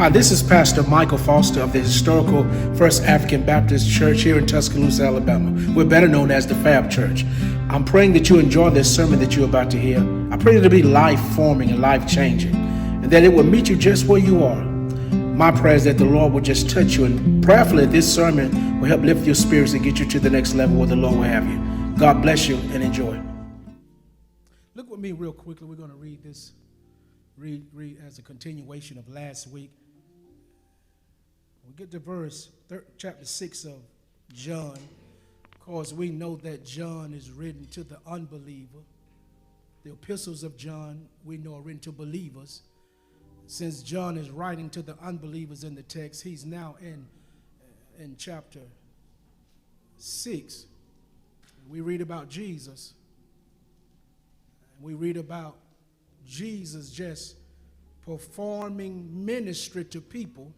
Hi, this is Pastor Michael Foster of the historical First African Baptist Church here in Tuscaloosa, Alabama. We're better known as the Fab Church. I'm praying that you enjoy this sermon that you're about to hear. I pray that it'll be life-forming and life-changing, and that it will meet you just where you are. My prayer is that the Lord will just touch you, and prayerfully this sermon will help lift your spirits and get you to the next level where the Lord will have you. God bless you and enjoy. Look with me real quickly. We're going to read this. Read as a continuation of last week. We get to chapter 6 of John, because we know that John is written to the unbeliever. The epistles of John, we know, are written to believers. Since John is writing to the unbelievers in the text, he's now in chapter 6. We read about Jesus. We read about Jesus just performing ministry to people,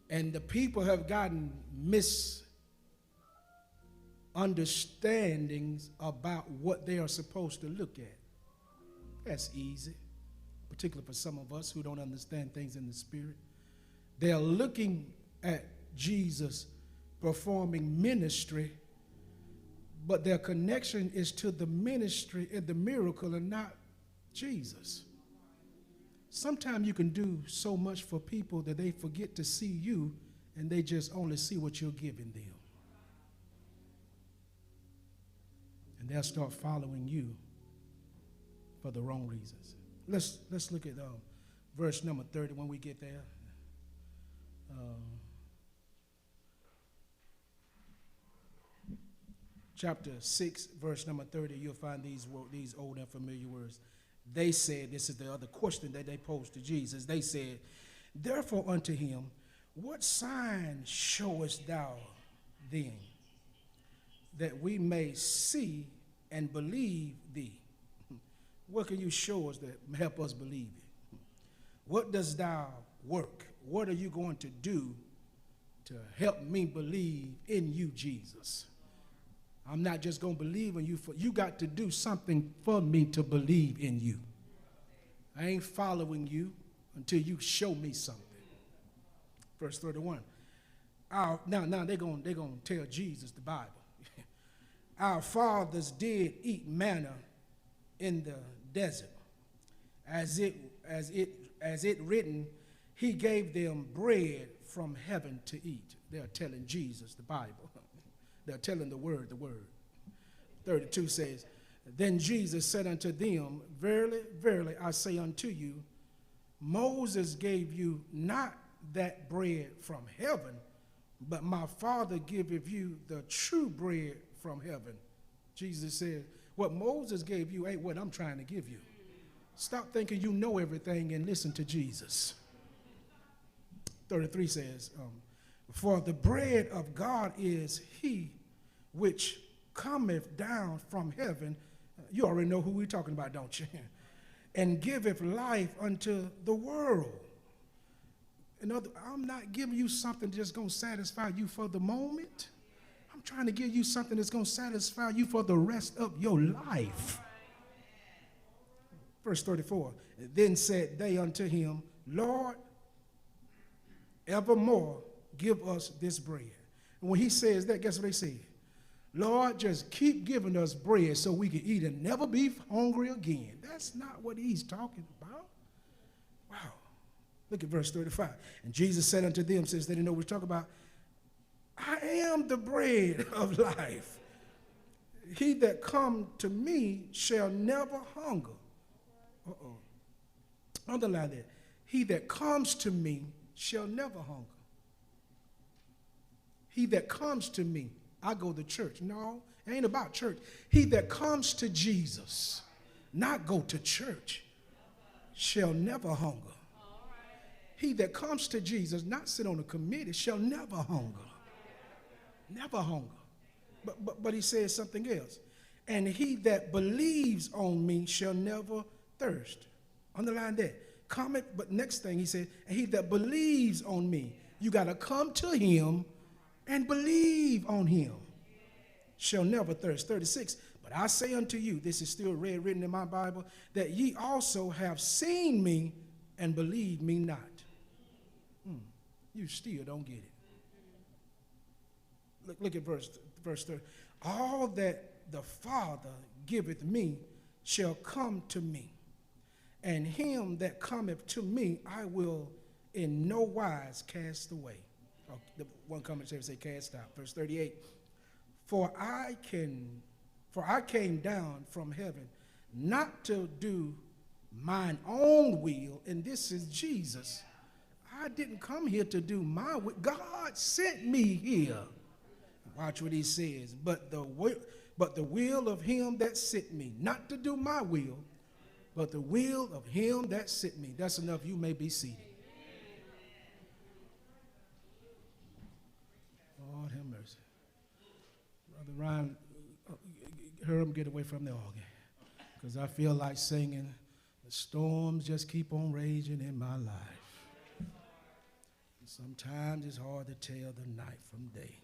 and the people have gotten misunderstandings about what they are supposed to look at. That's easy, particularly for some of us who don't understand things in the spirit. They are looking at Jesus performing ministry, but their connection is to the ministry and the miracle and not Jesus. Sometimes you can do so much for people that they forget to see you, and they just only see what you're giving them. And they'll start following you for the wrong reasons. Let's look at verse number 30 when we get there. Chapter 6, verse number 30, you'll find these old and familiar words. They said, this is the other question that they posed to Jesus. They said, therefore unto him, what sign showest thou then, that we may see and believe thee? What can you show us that help us believe it? What does thou work? What are you going to do to help me believe in you, Jesus? I'm not just going to believe in you. You got to do something for me to believe in you. I ain't following you until you show me something. Verse 31. Now they're going to tell Jesus the Bible. Our fathers did eat manna in the desert. As it written, he gave them bread from heaven to eat. They're telling Jesus the Bible. They're telling the word. 32 says, then Jesus said unto them, verily, verily, I say unto you, Moses gave you not that bread from heaven, but my Father giveth you the true bread from heaven. Jesus said, what Moses gave you ain't what I'm trying to give you. Stop thinking you know everything and listen to Jesus. 33 says, for the bread of God is he which cometh down from heaven. You already know who we're talking about, don't you? And giveth life unto the world. I'm not giving you something that's going to satisfy you for the moment. I'm trying to give you something that's going to satisfy you for the rest of your life. Verse 34, then said they unto him, Lord, evermore give us this bread. And when he says that, guess what they say? Lord, just keep giving us bread so we can eat and never be hungry again. That's not what he's talking about. Wow. Look at verse 35. And Jesus said unto them, since they didn't know what we're talking about, I am the bread of life. He that come to me shall never hunger. Underline that. He that comes to me shall never hunger. He that comes to me. I go to church. No, it ain't about church. He that comes to Jesus, not go to church, shall never hunger. He that comes to Jesus, not sit on a committee, shall never hunger. Never hunger. But he says something else. And he that believes on me shall never thirst. Underline that. Comment, but next thing he said, and he that believes on me, you got to come to him and believe on him, shall never thirst. 36, but I say unto you, this is still written in my Bible, that ye also have seen me and believe me not. you still don't get it. Look at verse 30. All that the Father giveth me shall come to me, and him that cometh to me I will in no wise cast away. Oh, the one commentary say cast out. Verse 38. For I came down from heaven not to do mine own will, and this is Jesus. I didn't come here to do my will. God sent me here. Watch what he says. But the will of him that sent me, not to do my will, but the will of him that sent me. That's enough. You may be seated. Lord have mercy. Brother Ryan, hear him get away from the organ, because I feel like singing, the storms just keep on raging in my life. Sometimes it's hard to tell the night from day.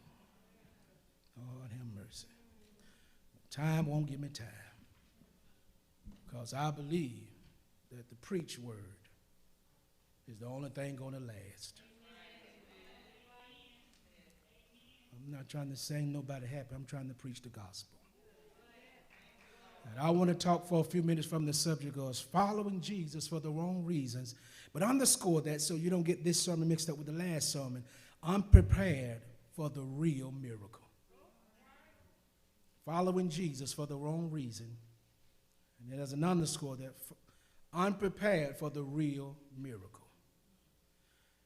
Lord have mercy. Time won't give me time, because I believe that the preached word is the only thing going to last. I'm not trying to sing nobody happy. I'm trying to preach the gospel. And I want to talk for a few minutes from the subject of following Jesus for the wrong reasons, but underscore that so you don't get this sermon mixed up with the last sermon. Unprepared for the real miracle. Following Jesus for the wrong reason. And there's an underscore that unprepared for the real miracle.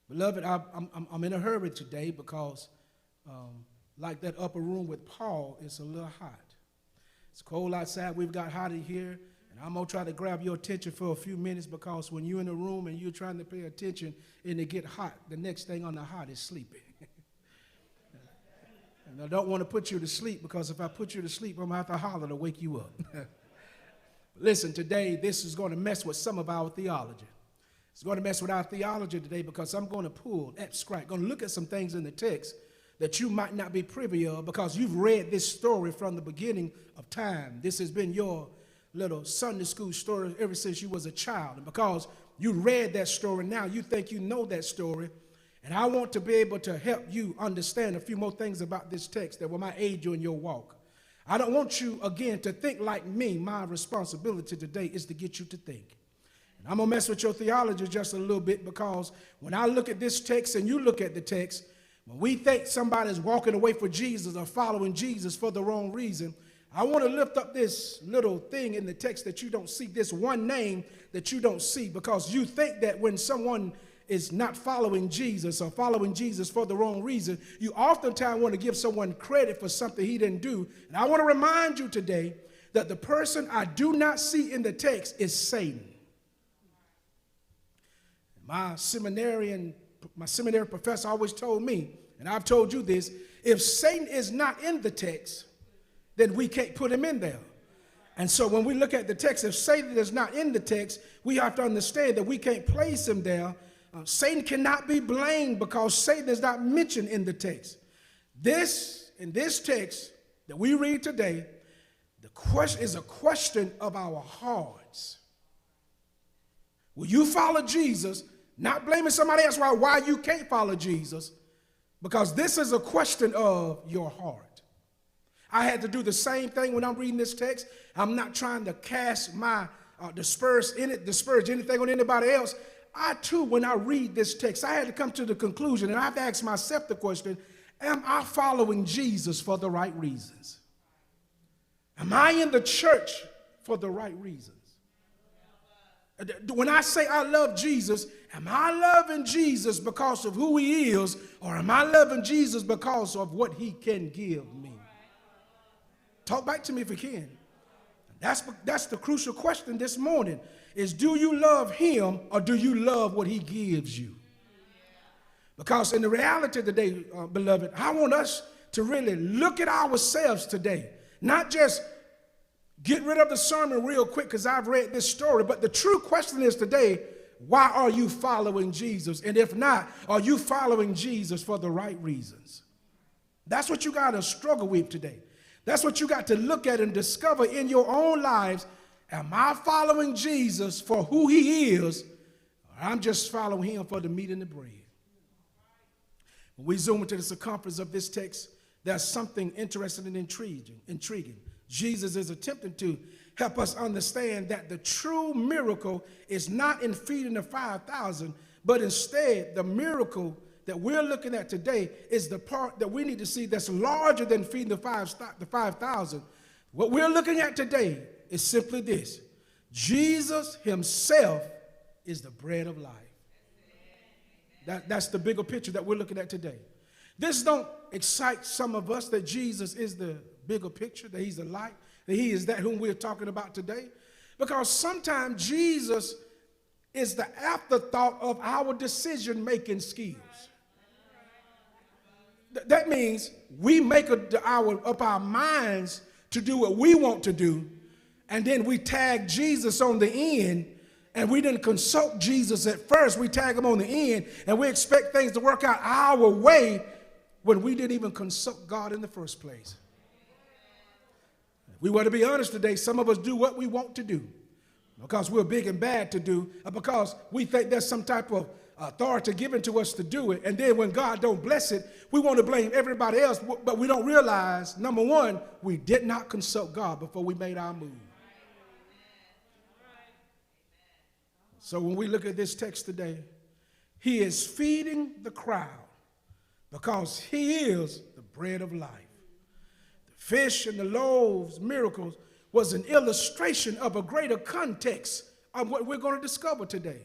Beloved, I'm in a hurry today because like that upper room with Paul, it's a little hot. It's cold outside. We've got hot in here. And I'm going to try to grab your attention for a few minutes, because when you're in a room and you're trying to pay attention and it get hot, the next thing on the hot is sleeping. And I don't want to put you to sleep, because if I put you to sleep, I'm going to have to holler to wake you up. Listen, today this is going to mess with some of our theology. It's going to mess with our theology today, because I'm going to pull, abstract, going to look at some things in the text that you might not be privy of, because you've read this story from the beginning of time. This has been your little Sunday school story ever since you was a child. And because you read that story, now you think you know that story. And I want to be able to help you understand a few more things about this text that will might aid you in your walk. I don't want you, again, to think like me. My responsibility today is to get you to think. And I'm going to mess with your theology just a little bit, because when I look at this text and you look at the text, when we think somebody's walking away for Jesus or following Jesus for the wrong reason, I want to lift up this little thing in the text that you don't see, this one name that you don't see, because you think that when someone is not following Jesus or following Jesus for the wrong reason, you oftentimes want to give someone credit for something he didn't do. And I want to remind you today that the person I do not see in the text is Satan. My seminary professor always told me, and I've told you this, if Satan is not in the text, then we can't put him in there. And so when we look at the text, if Satan is not in the text, we have to understand that we can't place him there. Satan cannot be blamed because Satan is not mentioned in the text. In this text that we read today, the question is a question of our hearts. Will you follow Jesus? Not blaming somebody else why you can't follow Jesus, because this is a question of your heart. I had to do the same thing when I'm reading this text. I'm not trying to cast my disperse anything on anybody else. I too, when I read this text, I had to come to the conclusion, and I have to ask myself the question, am I following Jesus for the right reasons? Am I in the church for the right reasons? When I say I love Jesus, am I loving Jesus because of who he is, or am I loving Jesus because of what he can give me? Talk back to me if you can. That's the crucial question this morning, is do you love him or do you love what he gives you? Because in the reality today, beloved, I want us to really look at ourselves today, not just get rid of the sermon real quick because I've read this story, but the true question is today, why are you following Jesus? And if not, are you following Jesus for the right reasons? That's what you got to struggle with today. That's what you got to look at and discover in your own lives. Am I following Jesus for who he is, or I'm just following him for the meat and the bread? When we zoom into the circumference of this text, there's something interesting and intriguing. Jesus is attempting to help us understand that the true miracle is not in feeding the 5,000, but instead the miracle that we're looking at today is the part that we need to see that's larger than feeding the 5,000. What we're looking at today is simply this: Jesus himself is the bread of life. That's the bigger picture that we're looking at today. This don't excite some of us that Jesus is the bigger picture, that he's the light, that he is that whom we're talking about today. Because sometimes Jesus is the afterthought of our decision-making skills. That means we make up our minds to do what we want to do, and then we tag Jesus on the end, and we didn't consult Jesus at first. We tag him on the end, and we expect things to work out our way when we didn't even consult God in the first place. If we were to be honest today, some of us do what we want to do because we're big and bad to do, or because we think there's some type of authority given to us to do it. And then when God don't bless it, we want to blame everybody else, but we don't realize, number one, we did not consult God before we made our move. So when we look at this text today, he is feeding the crowd because he is the bread of life. The fish and the loaves miracles was an illustration of a greater context of what we're going to discover today.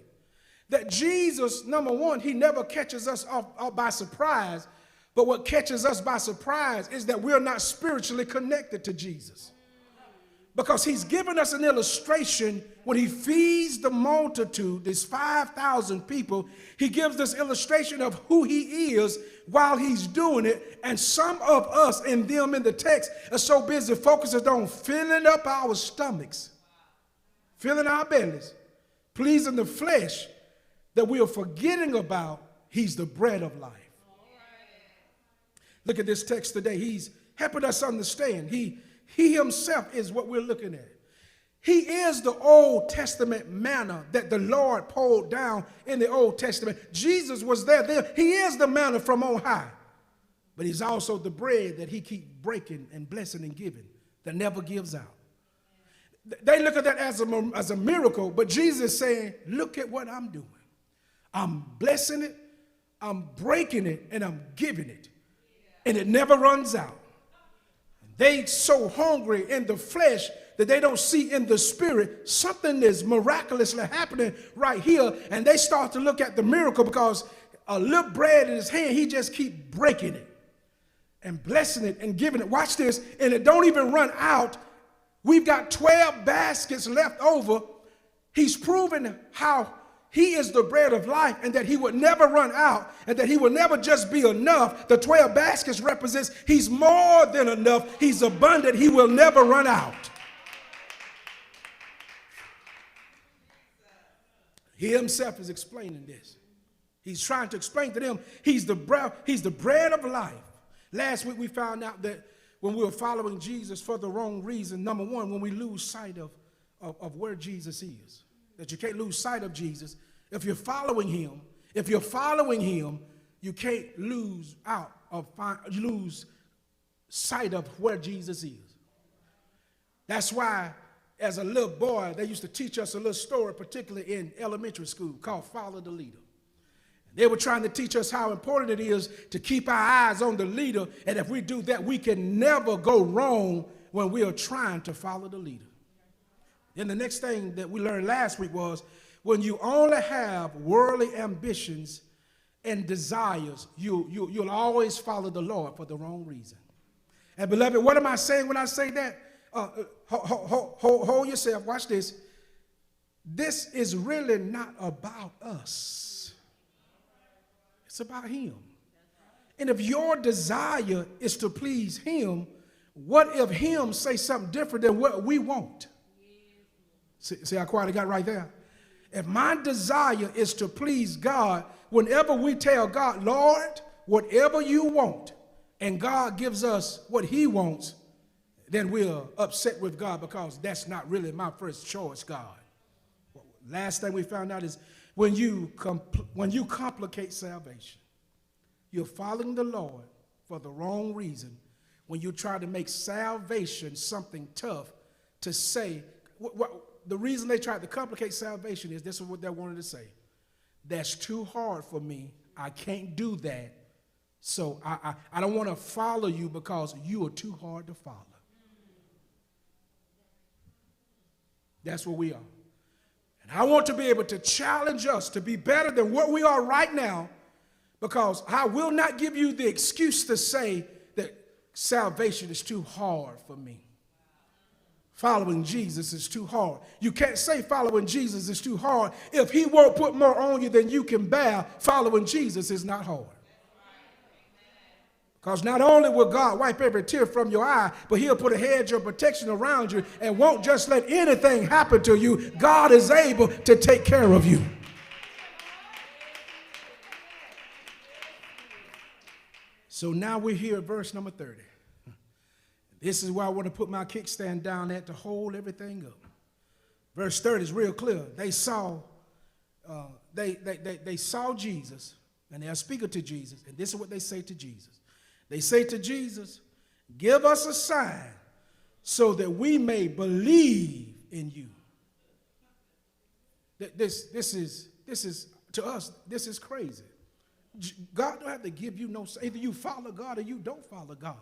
That Jesus, number one, he never catches us off by surprise, but what catches us by surprise is that we're not spiritually connected to Jesus. Because he's given us an illustration when he feeds the multitude, these 5,000 people. He gives this illustration of who he is while he's doing it. And some of us and them in the text are so busy focusing on filling up our stomachs, filling our bellies, pleasing the flesh, that we are forgetting about he's the bread of life. Look at this text today. He's helping us understand. He himself is what we're looking at. He is the Old Testament manna that the Lord poured down in the Old Testament. Jesus was there. He is the manna from on high. But he's also the bread that he keeps breaking and blessing and giving that never gives out. They look at that as a miracle, but Jesus is saying, look at what I'm doing. I'm blessing it, I'm breaking it, and I'm giving it. And it never runs out. They so hungry in the flesh that they don't see in the spirit something is miraculously happening right here. And they start to look at the miracle because a little bread in his hand, he just keep breaking it and blessing it and giving it. Watch this. And it don't even run out. We've got 12 baskets left over. He's proven how he is the bread of life and that he would never run out and that he will never just be enough. The 12 baskets represents he's more than enough. He's abundant. He will never run out. He himself is explaining this. He's trying to explain to them he's the bread of life. Last week we found out that when we were following Jesus for the wrong reason, number one, when we lose sight of where Jesus is. That you can't lose sight of Jesus. If you're following him, you can't lose sight of where Jesus is. That's why, as a little boy, they used to teach us a little story, particularly in elementary school, called Follow the Leader. They were trying to teach us how important it is to keep our eyes on the leader, and if we do that, we can never go wrong when we are trying to follow the leader. Then the next thing that we learned last week was when you only have worldly ambitions and desires, you'll always follow the Lord for the wrong reason. And beloved, what am I saying when I say that? Hold yourself. Watch this. This is really not about us. It's about him. And if your desire is to please him, what if him say something different than what we want? See how quiet I got right there? If my desire is to please God, whenever we tell God, Lord, whatever you want, and God gives us what he wants, then we're upset with God because that's not really my first choice, God. Last thing we found out is when you complicate salvation. You're following the Lord for the wrong reason when you try to make salvation something tough to say. The reason they tried to complicate salvation is this is what they wanted to say. That's too hard for me. I can't do that. So I don't want to follow you because you are too hard to follow. That's what we are. And I want to be able to challenge us to be better than what we are right now, because I will not give you the excuse to say that salvation is too hard for me. Following Jesus is too hard. You can't say following Jesus is too hard if he won't put more on you than you can bear. Following Jesus is not hard. Because not only will God wipe every tear from your eye, but he'll put a hedge of protection around you and won't just let anything happen to you. God is able to take care of you. So now we're here at verse number 30. This is where I want to put my kickstand down at to hold everything up. Verse 30 is real clear. They saw Jesus, and they are speaking to Jesus, and this is what they say to Jesus. They say to Jesus, give us a sign so that we may believe in you. This is to us, this is crazy. God don't have to give you no, either you follow God or you don't follow God.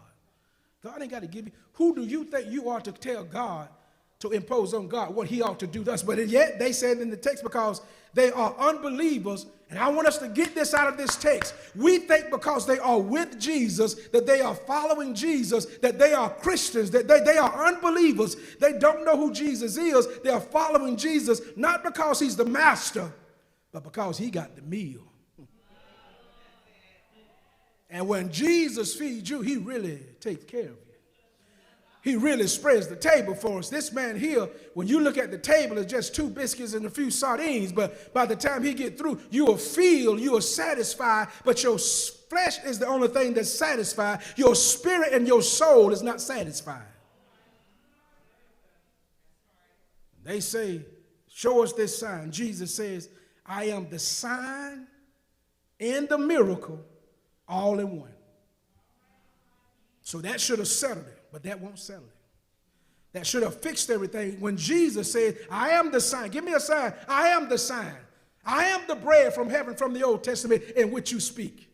God ain't got to give you. Who do you think you are to tell God, to impose on God what he ought to do to us? But yet they said in the text, because they are unbelievers, and I want us to get this out of this text. We think because they are with Jesus, that they are following Jesus, that they are Christians, that they are unbelievers. They don't know who Jesus is. They are following Jesus, not because he's the master, but because he got the meal. And when Jesus feeds you, he really takes care of you. He really spreads the table for us. This man here, when you look at the table, it's just 2 biscuits and a few sardines. But by the time he get through, you will feel, you are satisfied. But your flesh is the only thing that's satisfied. Your spirit and your soul is not satisfied. They say, show us this sign. Jesus says, I am the sign and the miracle all in one. So that should have settled it, but that won't settle it. That should have fixed everything. When Jesus said, I am the sign, give me a sign. I am the sign. I am the bread from heaven from the Old Testament in which you speak.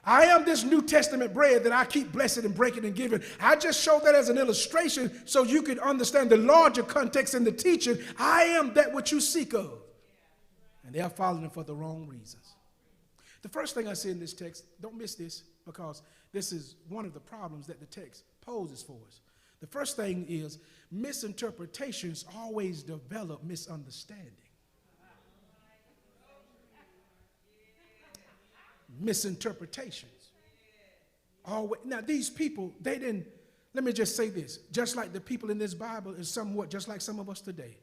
I am this New Testament bread that I keep blessing and breaking and giving. I just showed that as an illustration so you could understand the larger context in the teaching. I am that which you seek of. And they are following it for the wrong reasons. The first thing I see in this text, don't miss this, because this is one of the problems that the text poses for us. The first thing is misinterpretations always develop misunderstanding. Misinterpretations. Always. Now, these people, they didn't, let me just say this, just like the people in this Bible is somewhat just like some of us today.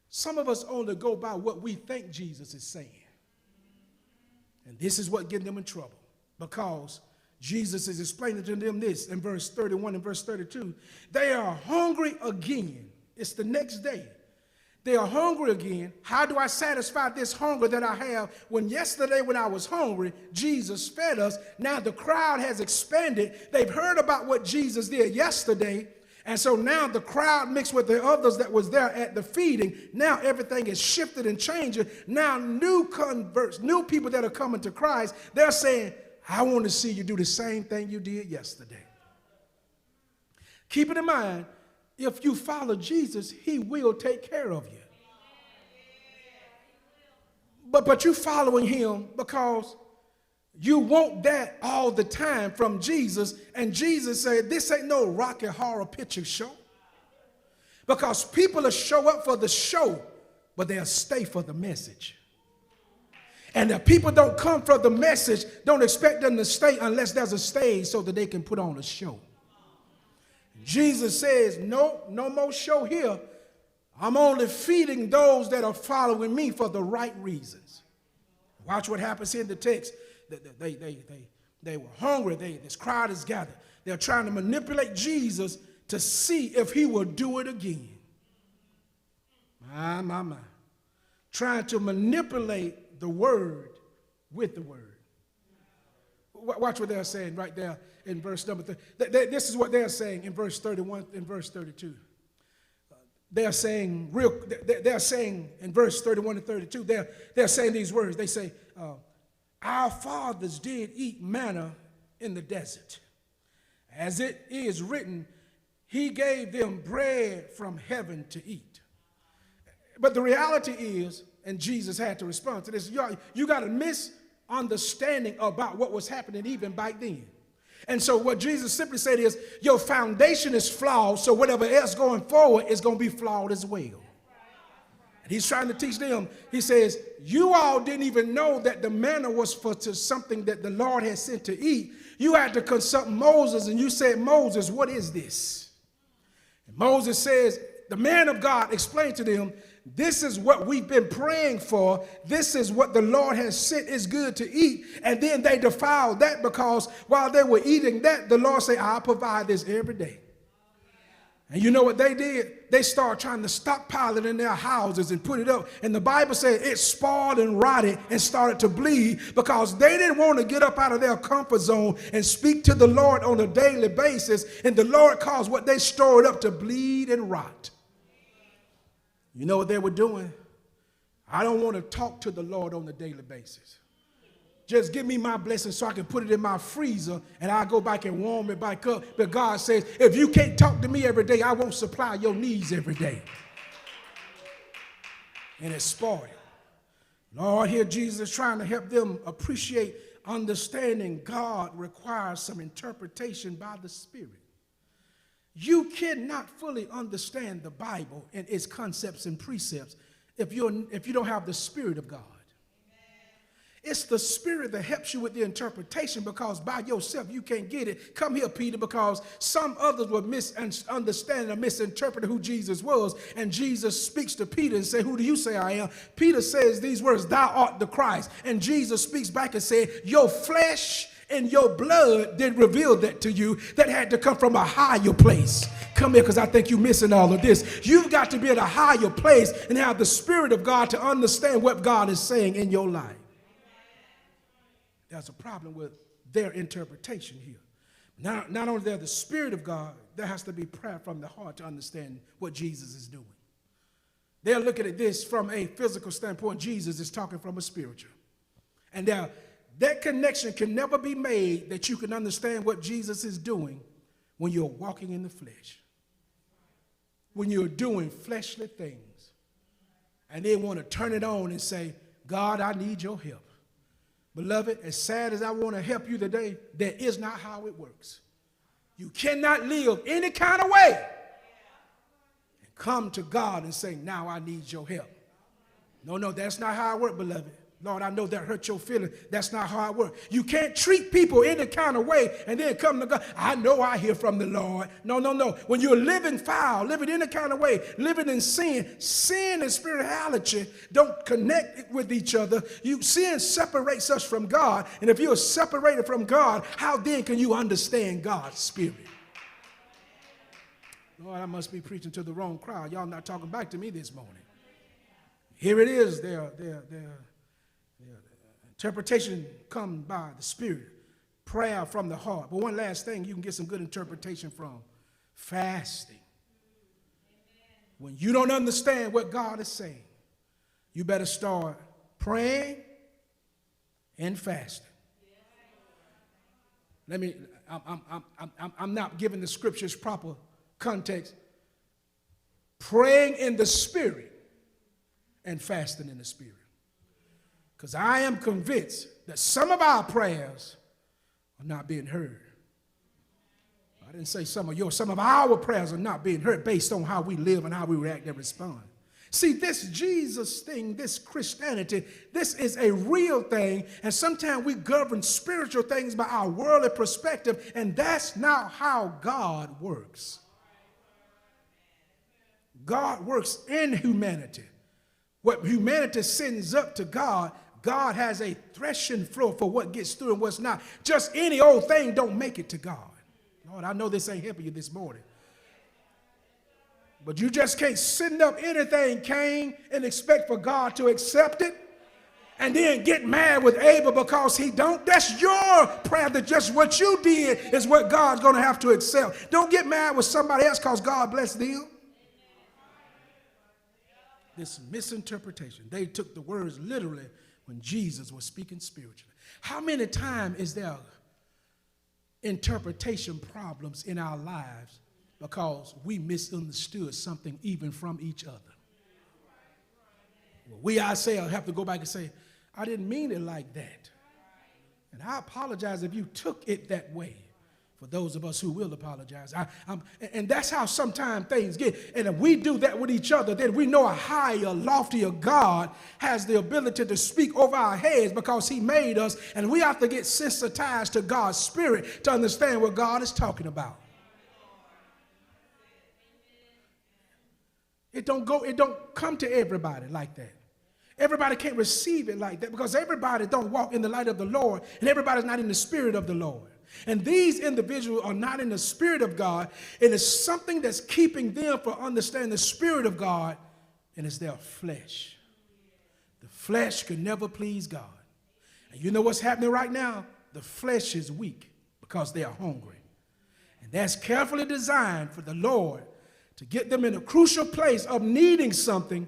Some of us only go by what we think Jesus is saying. And this is what gets them in trouble, because Jesus is explaining to them this in verse 31 and verse 32. They are hungry again. It's the next day. They are hungry again. How do I satisfy this hunger that I have when yesterday when I was hungry, Jesus fed us? Now the crowd has expanded. They've heard about what Jesus did yesterday. And so now the crowd mixed with the others that was there at the feeding. Now everything is shifted and changing. Now new converts, new people that are coming to Christ, they're saying, I want to see you do the same thing you did yesterday. Keep it in mind, if you follow Jesus, he will take care of you. But you're following him because you want that all the time from Jesus. And Jesus said, this ain't no Rocky Horror Picture Show. Because people will show up for the show, but they'll stay for the message. And if people don't come for the message, don't expect them to stay unless there's a stage so that they can put on a show. Jesus says, no more show here. I'm only feeding those that are following me for the right reasons. Watch what happens here in the text. They were hungry. This crowd is gathered. They're trying to manipulate Jesus to see if he will do it again. My. Trying to manipulate the word with the word. Watch what they're saying right there in verse number 3. This is what they're saying in verse 31 and verse 32. They're saying in verse 31 and 32, they're saying these words. They say, our fathers did eat manna in the desert. As it is written, he gave them bread from heaven to eat. But the reality is, and Jesus had to respond to this, you got a misunderstanding about what was happening even back then. And so what Jesus simply said is, your foundation is flawed, so whatever else going forward is going to be flawed as well. And he's trying to teach them. He says, you all didn't even know that the manna was for something that the Lord had sent to eat. You had to consult Moses, and you said, Moses, what is this? And Moses says, the man of God explained to them, this is what we've been praying for. This is what the Lord has sent is good to eat. And then they defiled that, because while they were eating that, the Lord said, I'll provide this every day. And you know what they did? They started trying to stockpile it in their houses and put it up. And the Bible said it spoiled and rotted and started to bleed, because they didn't want to get up out of their comfort zone and speak to the Lord on a daily basis. And the Lord caused what they stored up to bleed and rot. You know what they were doing? I don't want to talk to the Lord on a daily basis. Just give me my blessing so I can put it in my freezer and I'll go back and warm it back up. But God says, if you can't talk to me every day, I won't supply your needs every day. And it's spoiled. Lord, here Jesus is trying to help them appreciate, understanding God requires some interpretation by the Spirit. You cannot fully understand the Bible and its concepts and precepts if you don't have the Spirit of God. It's the Spirit that helps you with the interpretation, because by yourself you can't get it. Come here, Peter, because some others will misunderstand or misinterpret who Jesus was. And Jesus speaks to Peter and says, who do you say I am? Peter says these words, thou art the Christ. And Jesus speaks back and says, your flesh and your blood did reveal that to you. That had to come from a higher place. Come here, because I think you're missing all of this. You've got to be at a higher place and have the Spirit of God to understand what God is saying in your life. There's a problem with their interpretation here. Not only there the Spirit of God, there has to be prayer from the heart to understand what Jesus is doing. They're looking at this from a physical standpoint. Jesus is talking from a spiritual. And that connection can never be made, that you can understand what Jesus is doing, when you're walking in the flesh. When you're doing fleshly things. And they want to turn it on and say, God, I need your help. Beloved, as sad as I want to help you today, that is not how it works. You cannot live any kind of way and come to God and say, now I need your help. No, that's not how it works, beloved. Lord, I know that hurt your feelings. That's not how it works. You can't treat people any kind of way and then come to God. I know I hear from the Lord. No. When you're living foul, living any kind of way, living in sin and spirituality don't connect with each other. Sin separates us from God. And if you're separated from God, how then can you understand God's Spirit? Lord, I must be preaching to the wrong crowd. Y'all not talking back to me this morning. Here it is. Interpretation comes by the Spirit. Prayer from the heart. But one last thing you can get some good interpretation from. Fasting. When you don't understand what God is saying, you better start praying and fasting. I'm not giving the scriptures proper context. Praying in the Spirit and fasting in the Spirit. Because I am convinced that some of our prayers are not being heard. I didn't say some of our prayers are not being heard based on how we live and how we react and respond. See, this Jesus thing, this Christianity, this is a real thing. And sometimes we govern spiritual things by our worldly perspective, and that's not how God works. God works in humanity. What humanity sends up to God, God has a threshing floor for what gets through and what's not. Just any old thing don't make it to God. Lord, I know this ain't helping you this morning. But you just can't send up anything, Cain, and expect for God to accept it. And then get mad with Abel because he don't. That's your prayer. That just what you did is what God's going to have to accept. Don't get mad with somebody else because God blessed them. This misinterpretation. They took the words literally when Jesus was speaking spiritually. How many times is there interpretation problems in our lives because we misunderstood something even from each other? Well, we ourselves have to go back and say, I didn't mean it like that. And I apologize if you took it that way. For those of us who will apologize. And that's how sometimes things get. And if we do that with each other, then we know a higher, loftier God has the ability to speak over our heads because he made us. And we have to get sensitized to God's spirit to understand what God is talking about. It don't come to everybody like that. Everybody can't receive it like that because everybody don't walk in the light of the Lord and everybody's not in the spirit of the Lord. And these individuals are not in the spirit of God. It is something that's keeping them from understanding the spirit of God, and it's their flesh. The flesh can never please God. And you know what's happening right now? The flesh is weak because they are hungry. And that's carefully designed for the Lord to get them in a crucial place of needing something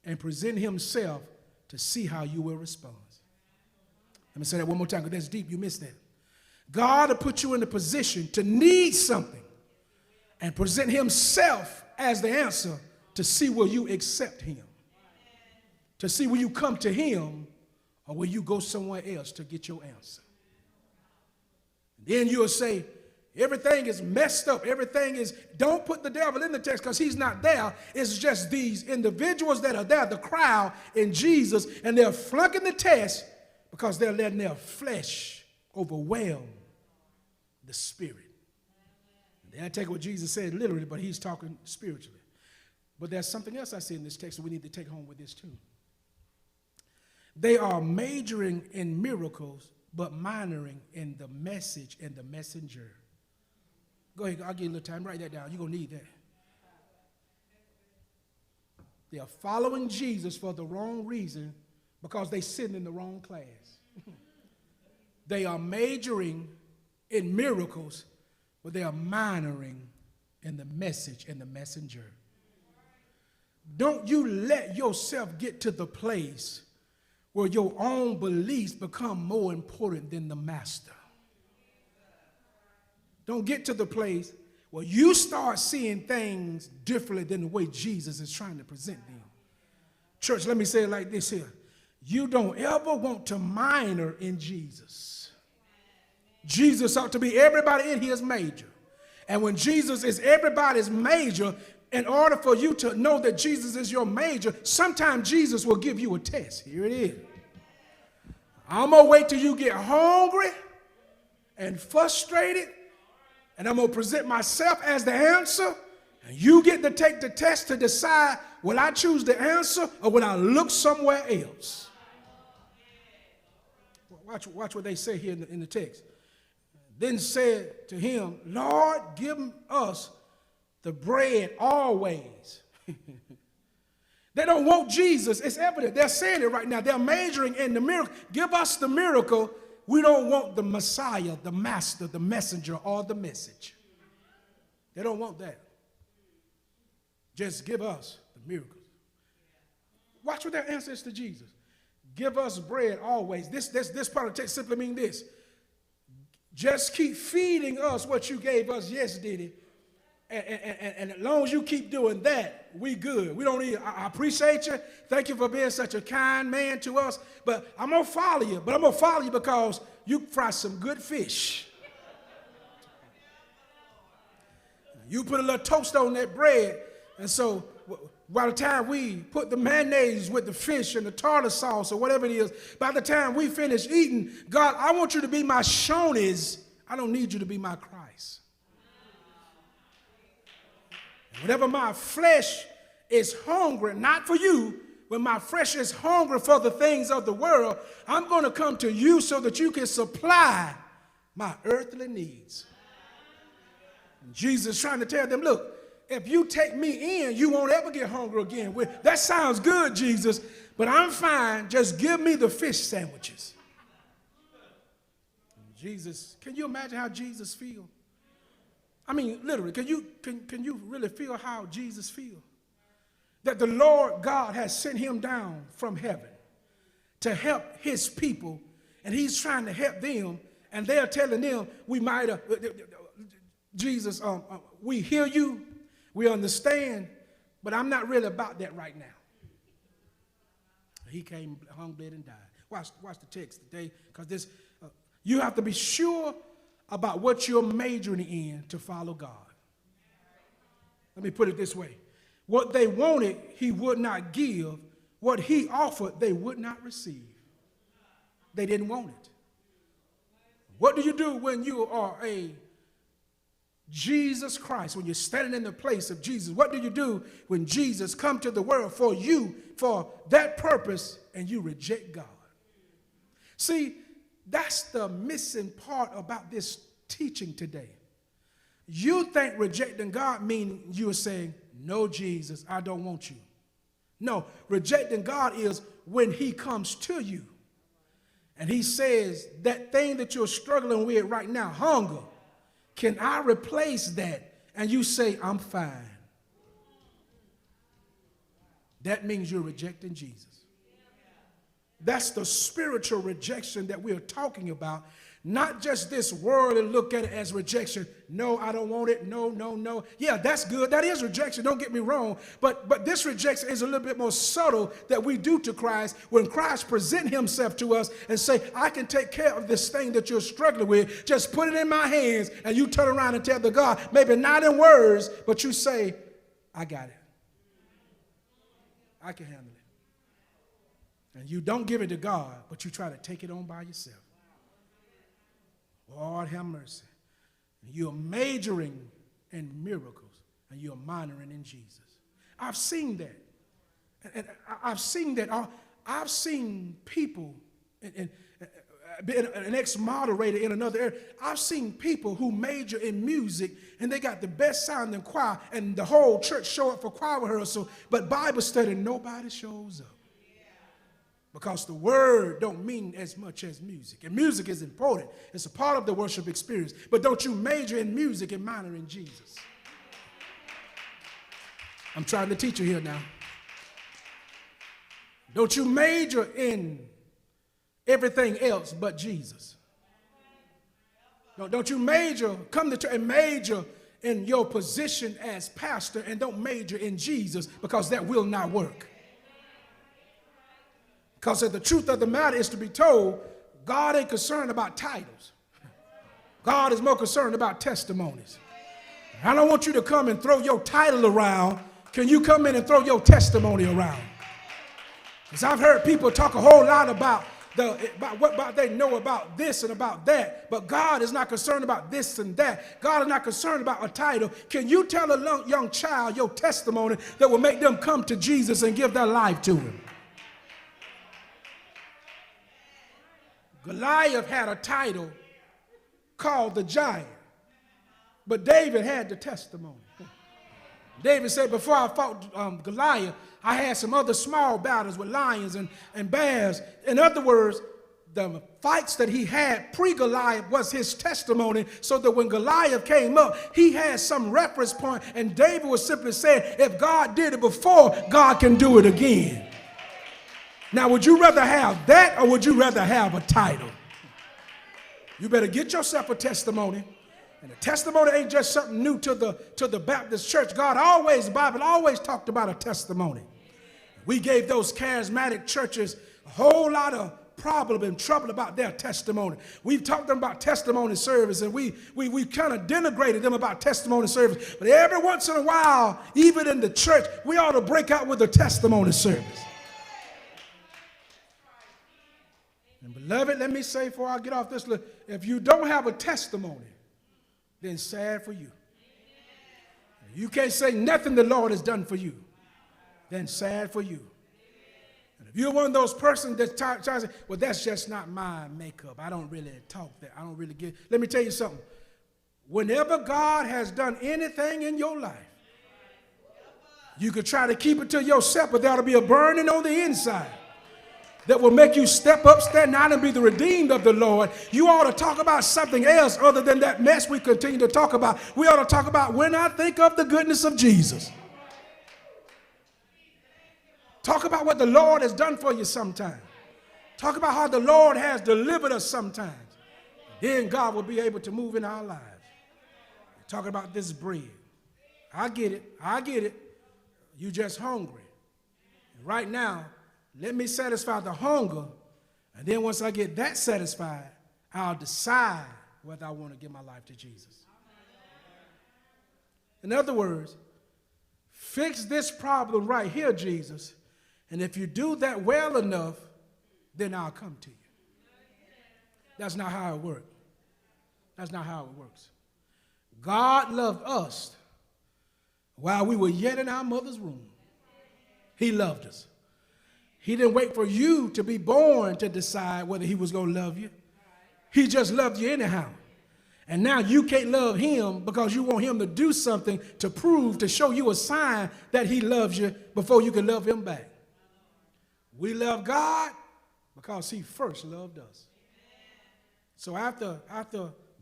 and present himself to see how you will respond. Let me say that one more time because that's deep. You missed that. God will put you in a position to need something and present himself as the answer to see will you accept him, to see will you come to him or will you go somewhere else to get your answer. And then you'll say, everything is messed up. Everything is, don't put the devil in the text because he's not there. It's just these individuals that are there, the crowd in Jesus, and they're flunking the test because they're letting their flesh overwhelm the spirit. They take what Jesus said literally, but he's talking spiritually. But there's something else I see in this text that we need to take home with this too. They are majoring in miracles, but minoring in the message and the messenger. Go ahead, I'll give you a little time. Write that down. You're going to need that. They are following Jesus for the wrong reason because they sit in the wrong class. They are majoring in miracles, but they are minoring in the message and the messenger. Don't you let yourself get to the place where your own beliefs become more important than the master. Don't get to the place where you start seeing things differently than the way Jesus is trying to present them. Church, let me say it like this here. You don't ever want to minor in Jesus. Jesus ought to be everybody in here is major. And when Jesus is everybody's major, in order for you to know that Jesus is your major, sometimes Jesus will give you a test. Here it is. I'm going to wait till you get hungry and frustrated, and I'm going to present myself as the answer, and you get to take the test to decide, will I choose the answer or will I look somewhere else? Watch what they say here in the text. Then said to him, Lord, give us the bread always. They don't want Jesus. It's evident. They're saying it right now. They're majoring in the miracle. Give us the miracle. We don't want the Messiah, the master, the messenger, or the message. They don't want that. Just give us the miracles. Watch what their answer is to Jesus. Give us bread always. This part of the text simply means this. Just keep feeding us what you gave us yesterday. And as long as you keep doing that, we good. We don't need, I appreciate you. Thank you for being such a kind man to us. But I'm going to follow you. But I'm going to follow you because you fry some good fish. You put a little toast on that bread. And so by the time we put the mayonnaise with the fish and the tartar sauce or whatever it is, by the time we finish eating, God, I want you to be my Shoney's. I don't need you to be my Christ. Whenever my flesh is hungry, not for you, when my flesh is hungry for the things of the world, I'm going to come to you so that you can supply my earthly needs. And Jesus is trying to tell them, look, if you take me in, you won't ever get hungry again. That sounds good, Jesus, but I'm fine. Just give me the fish sandwiches. And Jesus, can you imagine how Jesus feels? I mean, literally, can you really feel how Jesus feels? That the Lord God has sent him down from heaven to help his people, and he's trying to help them, and they're telling them, we might have, Jesus, we hear you, we understand, but I'm not really about that right now. He came, hung, bled, and died. Watch the text today, because this, you have to be sure about what you're majoring in to follow God. Let me put it this way. What they wanted, he would not give. What he offered, they would not receive. They didn't want it. What do you do when you are a Jesus Christ, when you're standing in the place of Jesus? What do you do when Jesus come to the world for you, for that purpose, and you reject God? See, that's the missing part about this teaching today. You think rejecting God means you are saying, no, Jesus, I don't want you. No, rejecting God is when he comes to you and he says, that thing that you're struggling with right now, hunger, can I replace that? And you say, I'm fine. That means you're rejecting Jesus. That's the spiritual rejection that we're talking about. Not just this world and look at it as rejection. No, I don't want it. No, no, no. Yeah, that's good. That is rejection. Don't get me wrong. But this rejection is a little bit more subtle that we do to Christ when Christ presents himself to us and say, I can take care of this thing that you're struggling with. Just put it in my hands, and you turn around and tell the God, maybe not in words, but you say, I got it. I can handle it. And you don't give it to God, but you try to take it on by yourself. Lord have mercy. And you're majoring in miracles, and you're minoring in Jesus. I've seen that. And I've seen that. I've seen people, and an ex-moderator in another area, I've seen people who major in music, and they got the best sounding choir, and the whole church show up for choir rehearsal, but Bible study, nobody shows up. Because the word don't mean as much as music. And music is important. It's a part of the worship experience. But don't you major in music and minor in Jesus. I'm trying to teach you here now. Don't you major in everything else but Jesus. Don't you major, come to church and major in your position as pastor, and don't major in Jesus, because that will not work. Because the truth of the matter is to be told, God ain't concerned about titles. God is more concerned about testimonies. I don't want you to come and throw your title around. Can you come in and throw your testimony around? Because I've heard people talk a whole lot about what they know about this and about that, but God is not concerned about this and that. God is not concerned about a title. Can you tell a young child your testimony that will make them come to Jesus and give their life to him? Goliath had a title called the giant, but David had the testimony. David said, before I fought Goliath, I had some other small battles with lions and bears. In other words, the fights that he had pre-Goliath was his testimony, so that when Goliath came up, he had some reference point, and David was simply saying, if God did it before, God can do it again. Now, would you rather have that, or would you rather have a title? You better get yourself a testimony. And the testimony ain't just something new to the Baptist church. The Bible always talked about a testimony. We gave those charismatic churches a whole lot of problem and trouble about their testimony. We've talked to them about testimony service, and we kind of denigrated them about testimony service. But every once in a while, even in the church, we ought to break out with a testimony service. And beloved, let me say before I get off this list, if you don't have a testimony, then sad for you. If you can't say nothing the Lord has done for you, then sad for you. And if you're one of those persons that tries to say, well, that's just not my makeup. I don't really talk that. I don't really get. Let me tell you something. Whenever God has done anything in your life, you could try to keep it to yourself, but there'll be a burning on the inside. that will make you step up, stand out, and be the redeemed of the Lord. You ought to talk about something else other than that mess we continue to talk about. We ought to talk about when I think of the goodness of Jesus. Talk about what the Lord has done for you sometime. Talk about how the Lord has delivered us sometimes. Then God will be able to move in our lives. Talk about this bread. I get it. I get it. You just hungry. Right now, let me satisfy the hunger, and then once I get that satisfied, I'll decide whether I want to give my life to Jesus. In other words, fix this problem right here, Jesus, and if you do that well enough, then I'll come to you. That's not how it works. That's not how it works. God loved us while we were yet in our mother's womb. He loved us. He didn't wait for you to be born to decide whether he was going to love you. He just loved you anyhow. And now you can't love him because you want him to do something to prove, to show you a sign that he loves you before you can love him back. We love God because he first loved us. So after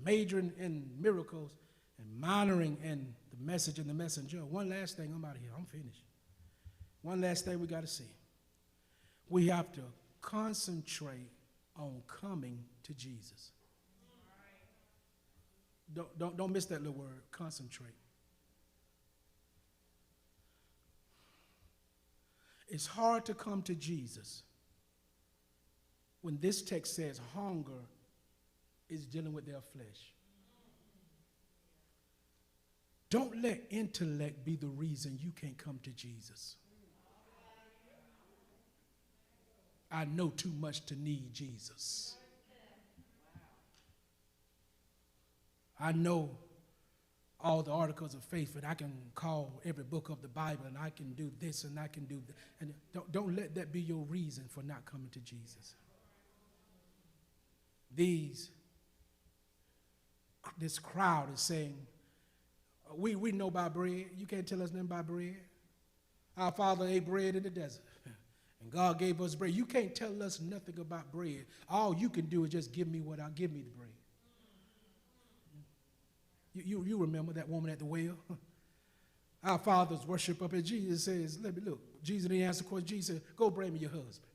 majoring in miracles and minoring in the message and the messenger, one last thing, I'm out of here. I'm finished. One last thing we got to see. We have to concentrate on coming to Jesus. Don't miss that little word, concentrate. It's hard to come to Jesus when this text says hunger is dealing with their flesh. Don't let intellect be the reason you can't come to Jesus. I know too much to need Jesus. I know all the articles of faith, and I can call every book of the Bible, and I can do this, and I can do that. And don't let that be your reason for not coming to Jesus. This crowd is saying, we know by bread. You can't tell us nothing by bread. Our father ate bread in the desert, and God gave us bread. You can't tell us nothing about bread. All you can do is just give me the bread. You remember that woman at the well? Our fathers worship up, and Jesus says, let me look. Jesus didn't answer the question. Jesus said, go bring me your husband.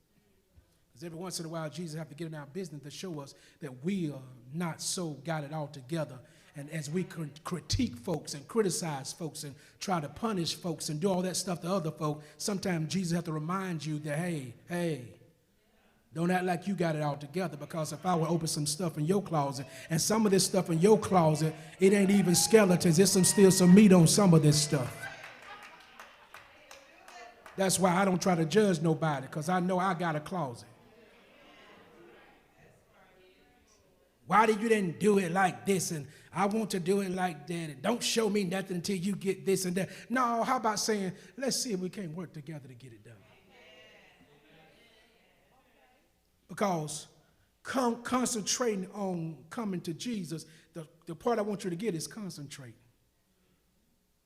Because every once in a while, Jesus have to get in our business to show us that we are not so got it all together. And as we critique folks and criticize folks and try to punish folks and do all that stuff to other folk, sometimes Jesus have to remind you that, hey, don't act like you got it all together, because if I would open some stuff in your closet, and some of this stuff in your closet, it ain't even skeletons. There's still some meat on some of this stuff. That's why I don't try to judge nobody, because I know I got a closet. Why did you didn't do it like this, and I want to do it like that, and don't show me nothing until you get this and that. No, how about saying, let's see if we can't work together to get it done. Because concentrating on coming to Jesus, the part I want you to get is concentrate.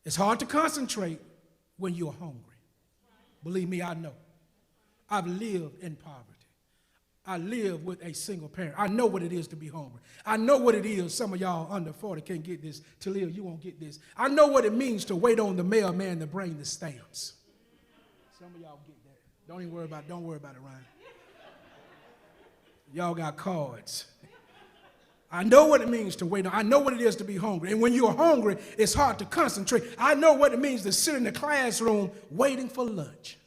It's hard to concentrate when you're hungry. Believe me, I know. I've lived in poverty. I live with a single parent. I know what it is to be hungry. I know what it is. Some of y'all under 40 can't get this. Talia, you won't get this. I know what it means to wait on the mailman to bring the stamps. Some of y'all get that. Don't worry about it, Ryan. Y'all got cards. I know what it means to wait on. I know what it is to be hungry. And when you're hungry, it's hard to concentrate. I know what it means to sit in the classroom waiting for lunch.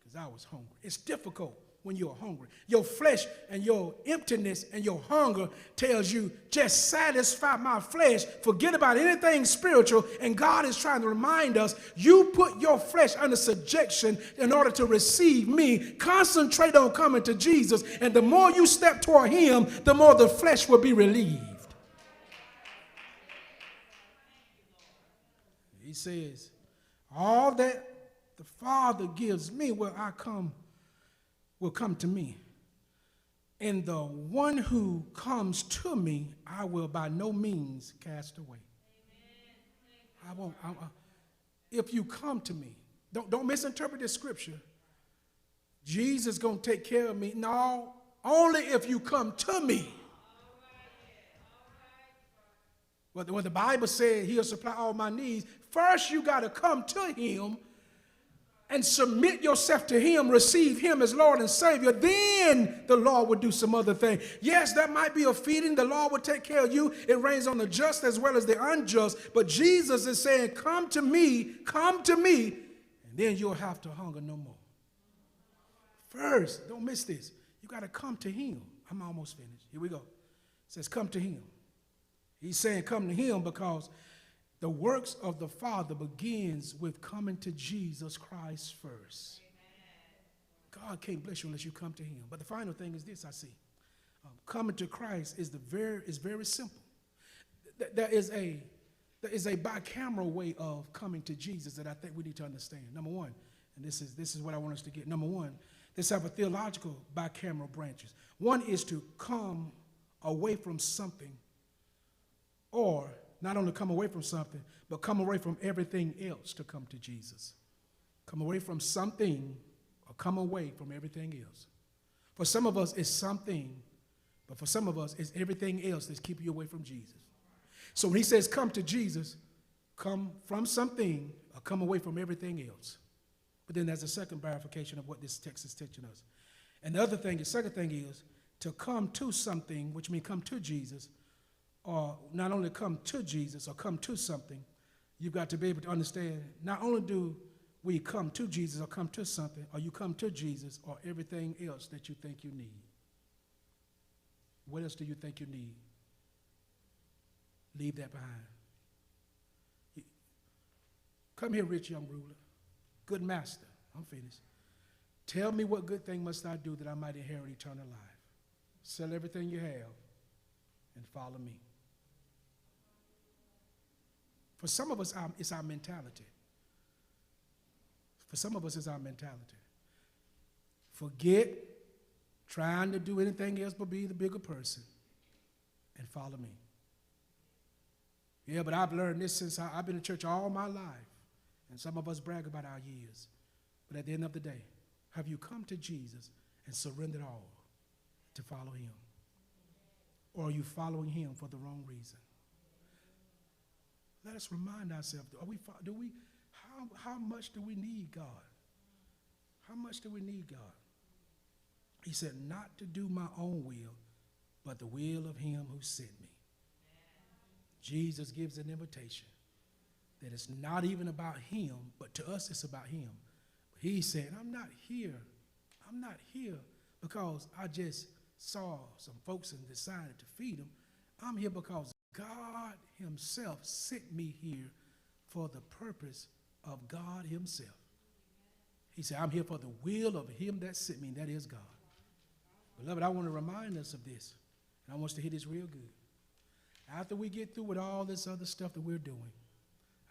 Because I was hungry. It's difficult when you're hungry. Your flesh and your emptiness and your hunger tells you, just satisfy my flesh, forget about anything spiritual. And God is trying to remind us, you put your flesh under subjection in order to receive me. Concentrate on coming to Jesus, and the more you step toward him, the more the flesh will be relieved. He says, all that the Father gives me will come to me. And the one who comes to me, I will by no means cast away. If you come to me, don't misinterpret this scripture. Jesus going to take care of me. No, only if you come to me. What the Bible said, he'll supply all my needs. First, you got to come to him and submit yourself to him, receive him as Lord and Savior. Then the Lord will do some other thing. Yes, that might be a feeding. The Lord will take care of you. It rains on the just as well as the unjust. But Jesus is saying, come to me, and then you'll have to hunger no more. First, don't miss this. You got to come to him. I'm almost finished. Here we go. It says, come to him. He's saying come to him because the works of the Father begins with coming to Jesus Christ first. Amen. God can't bless you unless you come to him. But the final thing is this I see. Coming to Christ is very simple. There is a bicameral way of coming to Jesus that I think we need to understand. Number one, and this is what I want us to get. Number one, let's have a theological bicameral branches. One is to come away from something, or not only come away from something, but come away from everything else to come to Jesus. Come away from something or come away from everything else. For some of us, it's something, but for some of us, it's everything else that's keeping you away from Jesus. So when he says come to Jesus, come from something or come away from everything else. But then there's a second verification of what this text is teaching us. And the second thing is to come to something, which means come to Jesus, or not only come to Jesus or come to something, you've got to be able to understand, not only do we come to Jesus or come to something, or you come to Jesus or everything else that you think you need. What else do you think you need? Leave that behind. Come here, rich young ruler. Good master. I'm finished. Tell me what good thing must I do that I might inherit eternal life. Sell everything you have and follow me. For some of us, it's our mentality. For some of us, it's our mentality. Forget trying to do anything else but be the bigger person and follow me. Yeah, but I've learned this since I've been in church all my life. And some of us brag about our years. But at the end of the day, have you come to Jesus and surrendered all to follow him? Or are you following him for the wrong reason? Let us remind ourselves, how much do we need God? How much do we need God? He said, not to do my own will, but the will of him who sent me. Jesus gives an invitation that it's not even about him, but to us it's about him. He said, I'm not here because I just saw some folks and decided to feed them. I'm here because God himself sent me here for the purpose of God himself. He said, I'm here for the will of him that sent me, and that is God. Beloved, I want to remind us of this, and I want us to hear this real good. After we get through with all this other stuff that we're doing,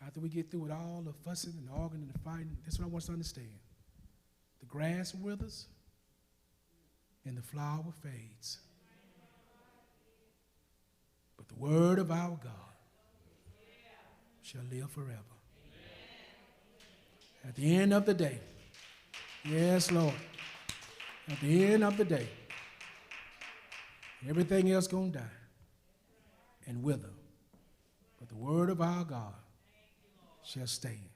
after we get through with all the fussing and the arguing and the fighting, that's what I want us to understand. The grass withers and the flower fades. But the word of our God shall live forever. At the end of the day, yes, Lord, at the end of the day, everything else going to die and wither. But the word of our God shall stand.